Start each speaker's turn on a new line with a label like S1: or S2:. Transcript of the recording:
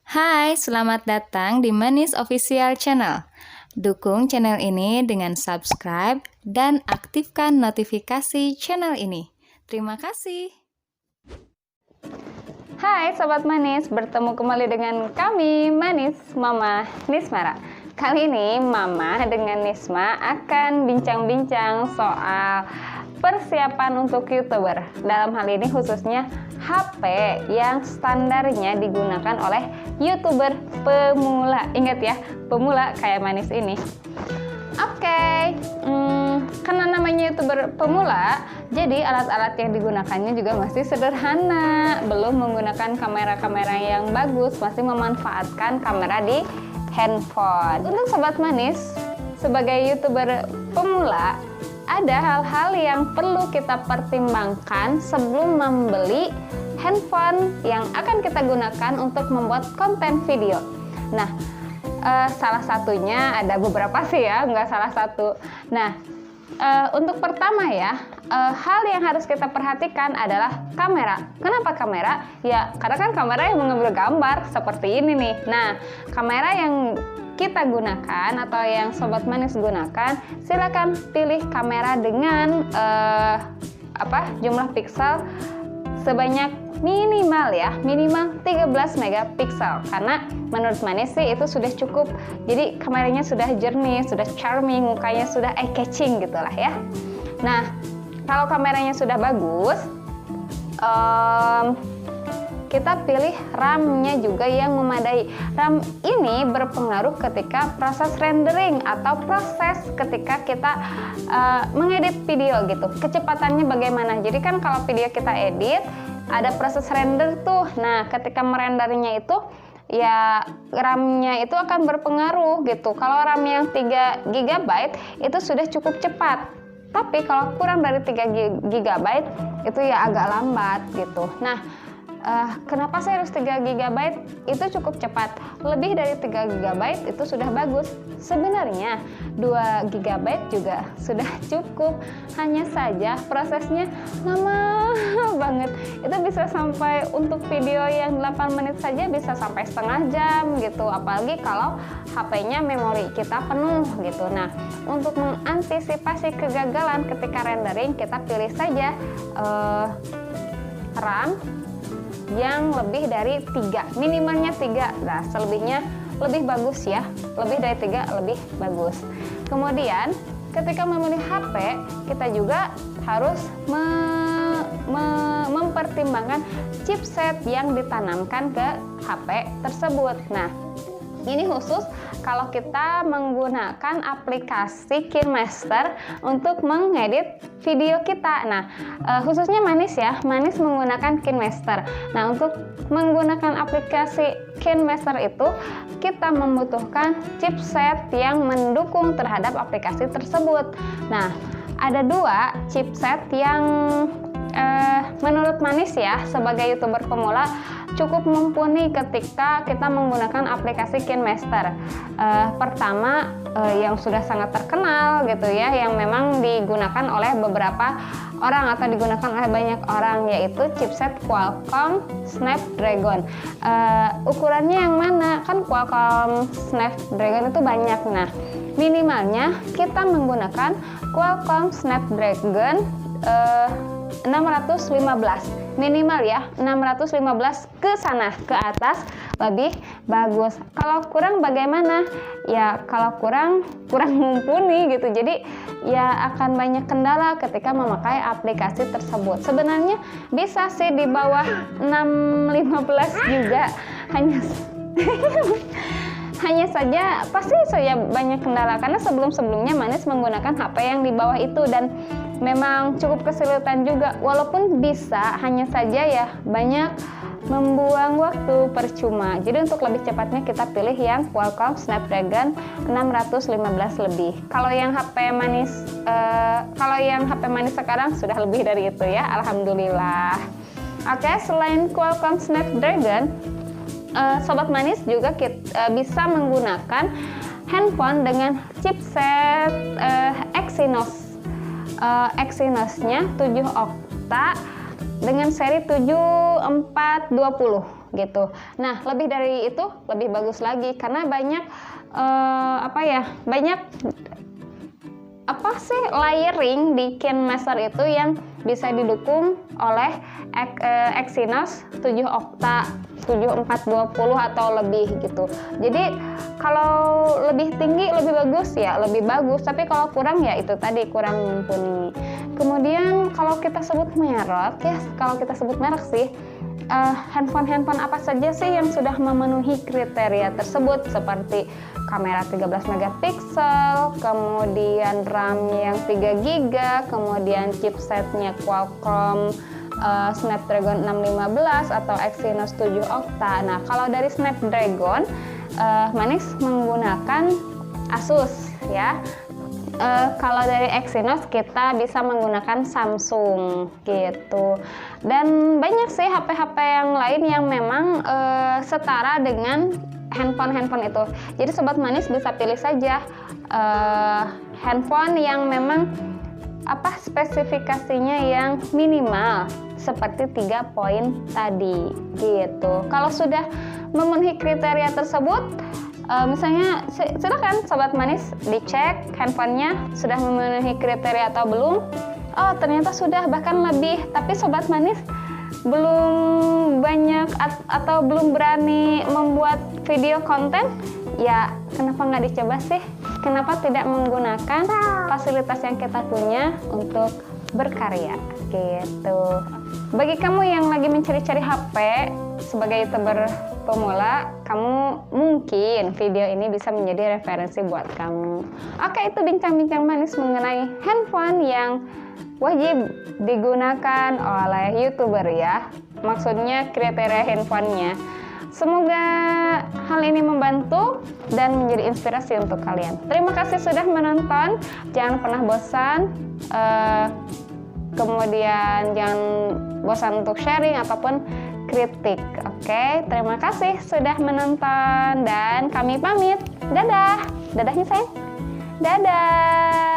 S1: Hai, selamat datang di Manis Official Channel. Dukung channel ini dengan subscribe dan aktifkan notifikasi channel ini. Terima kasih.
S2: Hai Sobat Manis, bertemu kembali dengan kami, Manis, Mama Nismara. Kali ini Mama dengan Nisma akan bincang-bincang soal persiapan untuk YouTuber. Dalam hal ini khususnya HP yang standarnya digunakan oleh YouTuber pemula. Ingat ya, pemula kayak Manis ini. Oke, karena namanya YouTuber pemula, jadi alat-alat yang digunakannya juga masih sederhana, belum menggunakan kamera-kamera yang bagus, masih memanfaatkan kamera di handphone. Untuk Sobat Manis, sebagai YouTuber pemula, ada hal-hal yang perlu kita pertimbangkan sebelum membeli handphone yang akan kita gunakan untuk membuat konten video. Nah, salah satunya ada beberapa sih ya, nggak salah satu. Nah, untuk pertama ya, hal yang harus kita perhatikan adalah kamera. Kenapa kamera? Ya, karena kan kamera yang mengambil gambar seperti ini nih. Nah, kamera yang kita gunakan atau yang Sobat Manis gunakan, silakan pilih kamera dengan jumlah piksel sebanyak minimal 13 megapiksel, karena menurut Manis sih itu sudah cukup. Jadi kameranya sudah jernih, sudah charming, mukanya sudah eye catching gitulah ya. Nah, kalau kameranya sudah bagus, kita pilih RAM-nya juga yang memadai. RAM ini berpengaruh ketika proses rendering atau proses ketika kita mengedit video gitu. Kecepatannya bagaimana? Jadi kan kalau video kita edit, ada proses render tuh. Nah, ketika merendernya itu ya RAM-nya itu akan berpengaruh gitu. Kalau RAM yang 3 GB itu sudah cukup cepat. Tapi kalau kurang dari 3 GB itu ya agak lambat gitu. Nah, kenapa saya harus 3 GB? Itu cukup cepat. Lebih dari 3 GB itu sudah bagus. Sebenarnya 2 GB juga sudah cukup. Hanya saja prosesnya lama banget. Itu bisa sampai untuk video yang 8 menit saja bisa sampai setengah jam gitu. Apalagi kalau HP-nya memori kita penuh gitu. Nah, untuk mengantisipasi kegagalan ketika rendering, kita pilih saja RAM yang lebih dari 3, minimalnya 3. Nah, selebihnya lebih bagus ya, lebih dari 3 lebih bagus. Kemudian ketika memilih HP, kita juga harus mempertimbangkan chipset yang ditanamkan ke HP tersebut. Nah, ini khusus kalau kita menggunakan aplikasi KineMaster untuk mengedit video kita. Nah, khususnya Manis ya, Manis menggunakan KineMaster. Nah, untuk menggunakan aplikasi KineMaster itu, kita membutuhkan chipset yang mendukung terhadap aplikasi tersebut. Nah, ada 2 chipset yang menurut Manis ya, sebagai YouTuber pemula cukup mumpuni ketika kita menggunakan aplikasi KineMaster. Pertama, yang sudah sangat terkenal gitu ya, yang memang digunakan oleh beberapa orang atau digunakan oleh banyak orang, yaitu chipset Qualcomm Snapdragon. Ukurannya yang mana? Kan Qualcomm Snapdragon itu banyak. Nah, minimalnya kita menggunakan Qualcomm Snapdragon 615 minimal ya, 615 ke sana, ke atas lebih bagus. Kalau kurang bagaimana? Ya kalau kurang mumpuni gitu. Jadi ya akan banyak kendala ketika memakai aplikasi tersebut. Sebenarnya bisa sih di bawah 615 juga, hanya saja pasti saya banyak kendala, karena sebelumnya Manis menggunakan HP yang di bawah itu dan memang cukup kesulitan juga. Walaupun bisa, hanya saja ya banyak membuang waktu percuma. Jadi untuk lebih cepatnya kita pilih yang Qualcomm Snapdragon 615 lebih. Kalau yang HP Manis sekarang sudah lebih dari itu ya, alhamdulillah. Oke, selain Qualcomm Snapdragon, Sobat Manis juga bisa menggunakan handphone dengan chipset Exynos-nya 7 okta dengan seri 7420. gitu. Nah, lebih dari itu lebih bagus lagi karena banyak banyak layering di KineMaster itu yang bisa didukung oleh Exynos 7 Okta 7420 atau lebih gitu. Jadi kalau lebih tinggi lebih bagus ya lebih bagus, tapi kalau kurang ya itu tadi kurang mumpuni. Kemudian kalau kita sebut merek sih, handphone apa saja sih yang sudah memenuhi kriteria tersebut, seperti kamera 13 megapiksel, kemudian RAM yang 3 GB, kemudian chipsetnya Qualcomm Snapdragon 615 atau Exynos 7 Okta. Nah, kalau dari Snapdragon, Manis menggunakan Asus ya. Kalau dari Exynos kita bisa menggunakan Samsung gitu. Dan banyak sih HP-HP yang lain yang memang setara dengan handphone itu. Jadi Sobat Manis bisa pilih saja handphone yang memang spesifikasinya yang minimal seperti 3 poin tadi gitu. Kalau sudah memenuhi kriteria tersebut, misalnya silakan Sobat Manis dicek handphonenya sudah memenuhi kriteria atau belum. Oh, ternyata sudah, bahkan lebih, tapi Sobat Manis belum banyak atau belum berani membuat video konten, ya kenapa nggak dicoba sih? Kenapa tidak menggunakan fasilitas yang kita punya untuk berkarya gitu. Bagi kamu yang lagi mencari-cari HP sebagai YouTuber pemula, kamu mungkin video ini bisa menjadi referensi buat kamu. Oke, itu bincang-bincang manis mengenai handphone yang wajib digunakan oleh YouTuber ya. Maksudnya kriteria handphonenya. Semoga hal ini membantu dan menjadi inspirasi untuk kalian. Terima kasih sudah menonton. Jangan pernah bosan. Kemudian jangan bosan untuk sharing ataupun kritik. Oke, terima kasih sudah menonton dan kami pamit. Dadah. Dadahnya sayang. Dadah.